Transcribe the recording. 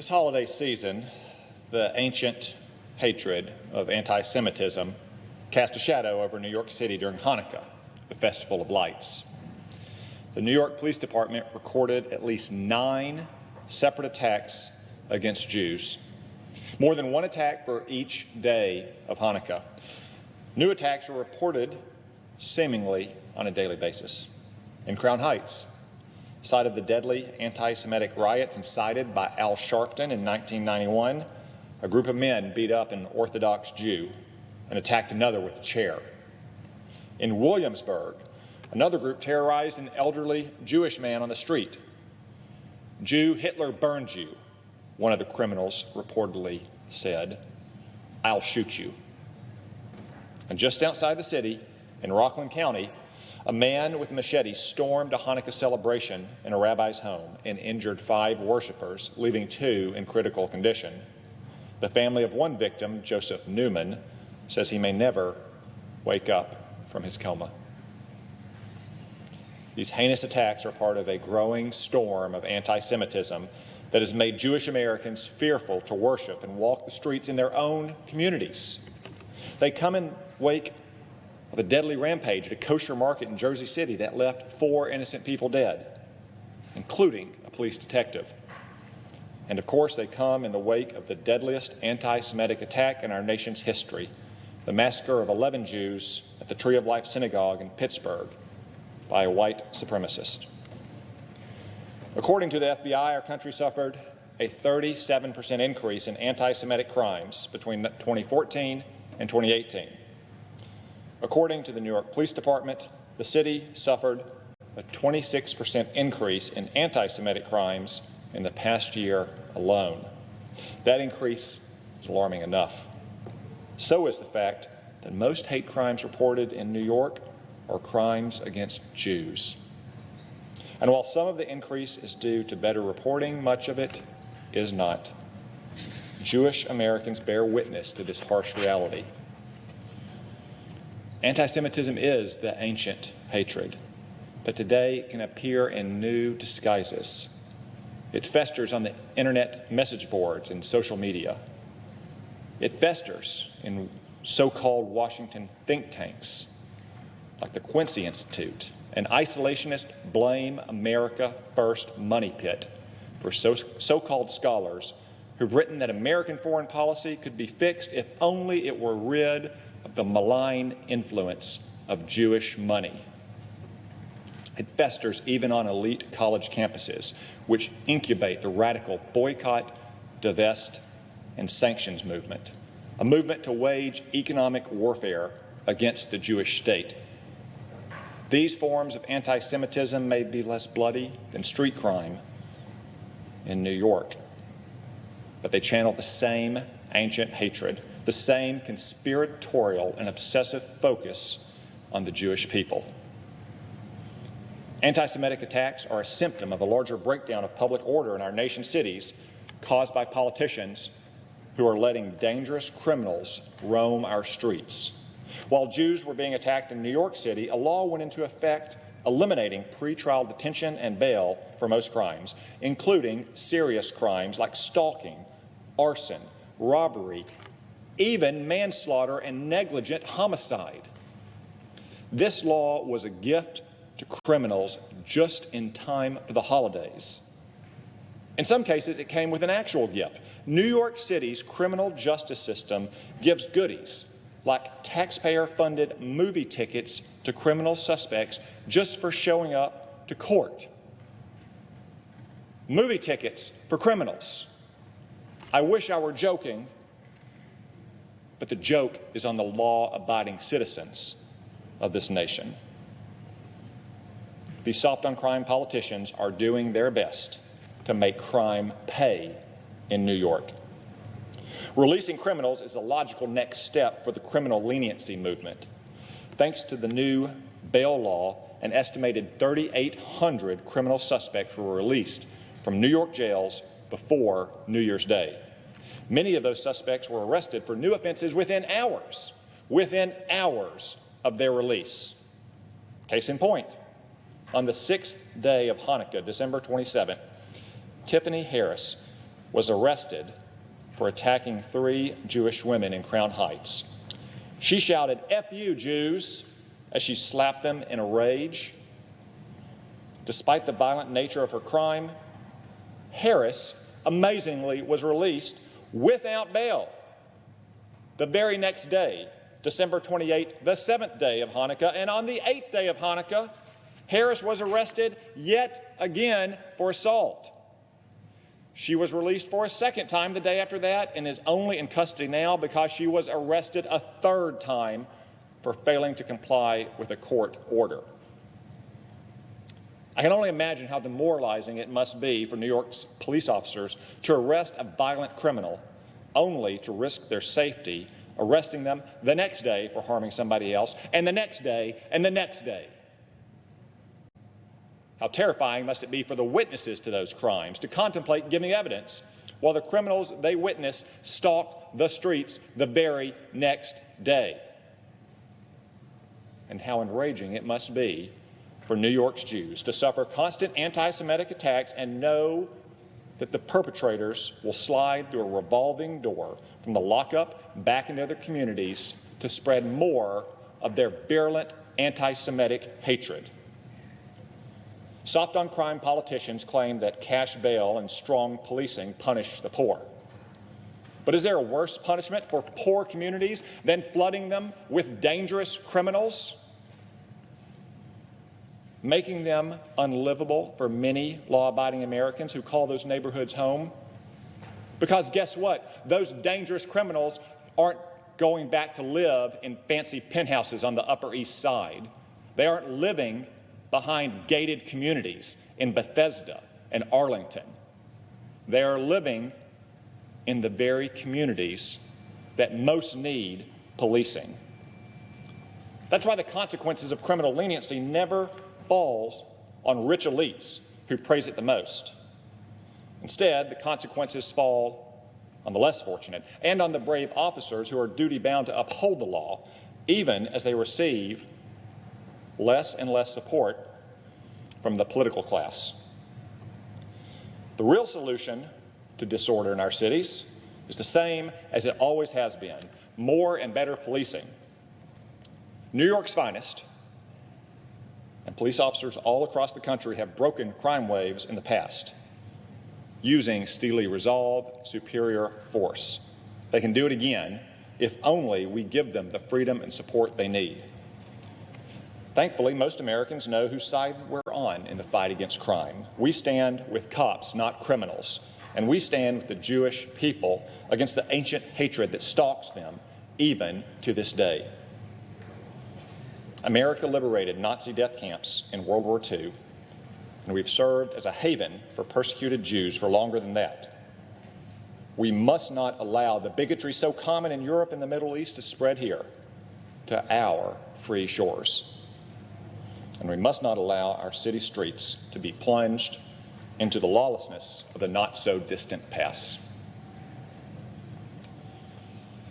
This holiday season, the ancient hatred of anti-Semitism cast a shadow over New York City during Hanukkah, the Festival of Lights. The New York Police Department recorded at least 9 separate attacks against Jews, more than one attack for each day of Hanukkah. New attacks were reported seemingly on a daily basis. In Crown Heights, site of the deadly anti-Semitic riots incited by Al Sharpton in 1991, a group of men beat up an Orthodox Jew and attacked another with a chair. In Williamsburg, another group terrorized an elderly Jewish man on the street. "Jew, Hitler burned you," one of the criminals reportedly said. "I'll shoot you." And just outside the city, in Rockland County, a man with a machete stormed a Hanukkah celebration in a rabbi's home and injured 5 worshipers, leaving 2 in critical condition. The family of one victim, Joseph Newman, says he may never wake up from his coma. These heinous attacks are part of a growing storm of anti-Semitism that has made Jewish Americans fearful to worship and walk the streets in their own communities. They come in wake of a deadly rampage at a kosher market in Jersey City that left 4 innocent people dead, including a police detective. And of course, they come in the wake of the deadliest anti-Semitic attack in our nation's history, the massacre of 11 Jews at the Tree of Life Synagogue in Pittsburgh by a white supremacist. According to the FBI, our country suffered a 37% increase in anti-Semitic crimes between 2014 and 2018. According to the New York Police Department, the city suffered a 26% increase in anti-Semitic crimes in the past year alone. That increase is alarming enough. So is the fact that most hate crimes reported in New York are crimes against Jews. And while some of the increase is due to better reporting, much of it is not. Jewish Americans bear witness to this harsh reality. Anti-Semitism is the ancient hatred, but today it can appear in new disguises. It festers on the internet message boards and social media. It festers in so-called Washington think tanks like the Quincy Institute, an isolationist blame America first money pit for so-called scholars who've written that American foreign policy could be fixed if only it were rid of the malign influence of Jewish money. It festers even on elite college campuses, which incubate the radical boycott, divest, and sanctions movement, a movement to wage economic warfare against the Jewish state. These forms of anti-Semitism may be less bloody than street crime in New York, but they channel the same ancient hatred, the same conspiratorial and obsessive focus on the Jewish people. Anti-Semitic attacks are a symptom of a larger breakdown of public order in our nation's cities caused by politicians who are letting dangerous criminals roam our streets. While Jews were being attacked in New York City, a law went into effect eliminating pretrial detention and bail for most crimes, including serious crimes like stalking, arson, robbery, even manslaughter and negligent homicide. This law was a gift to criminals just in time for the holidays. In some cases, it came with an actual gift. New York City's criminal justice system gives goodies like taxpayer-funded movie tickets to criminal suspects just for showing up to court. Movie tickets for criminals. I wish I were joking, but the joke is on the law-abiding citizens of this nation. These soft-on-crime politicians are doing their best to make crime pay in New York. Releasing criminals is a logical next step for the criminal leniency movement. Thanks to the new bail law, an estimated 3,800 criminal suspects were released from New York jails before New Year's Day. Many of those suspects were arrested for new offenses within hours of their release. Case in point, on the 6th day of Hanukkah, December 27th, Tiffany Harris was arrested for attacking 3 Jewish women in Crown Heights. She shouted, "F you, Jews," as she slapped them in a rage. Despite the violent nature of her crime, Harris amazingly was released without bail. The very next day, December 28th, the 7th day of Hanukkah, and on the 8th day of Hanukkah, Harris was arrested yet again for assault. She was released for a second time the day after that and is only in custody now because she was arrested a third time for failing to comply with a court order. I can only imagine how demoralizing it must be for New York's police officers to arrest a violent criminal only to risk their safety, arresting them the next day for harming somebody else, and the next day, and the next day. How terrifying must it be for the witnesses to those crimes to contemplate giving evidence while the criminals they witness stalk the streets the very next day. And how enraging it must be for New York's Jews to suffer constant anti-Semitic attacks and know that the perpetrators will slide through a revolving door from the lockup back into their communities to spread more of their virulent anti-Semitic hatred. Soft-on-crime politicians claim that cash bail and strong policing punish the poor. But is there a worse punishment for poor communities than flooding them with dangerous criminals, making them unlivable for many law-abiding Americans who call those neighborhoods home? Because guess what? Those dangerous criminals aren't going back to live in fancy penthouses on the Upper East Side. They aren't living behind gated communities in Bethesda and Arlington. They are living in the very communities that most need policing. That's why the consequences of criminal leniency never falls on rich elites who praise it the most. Instead, the consequences fall on the less fortunate and on the brave officers who are duty-bound to uphold the law, even as they receive less and less support from the political class. The real solution to disorder in our cities is the same as it always has been: more and better policing. New York's finest and police officers all across the country have broken crime waves in the past using steely resolve, superior force. They can do it again if only we give them the freedom and support they need. Thankfully, most Americans know whose side we're on in the fight against crime. We stand with cops, not criminals, and we stand with the Jewish people against the ancient hatred that stalks them even to this day. America liberated Nazi death camps in World War II, and we've served as a haven for persecuted Jews for longer than that. We must not allow the bigotry so common in Europe and the Middle East to spread here to our free shores. And we must not allow our city streets to be plunged into the lawlessness of the not-so-distant past.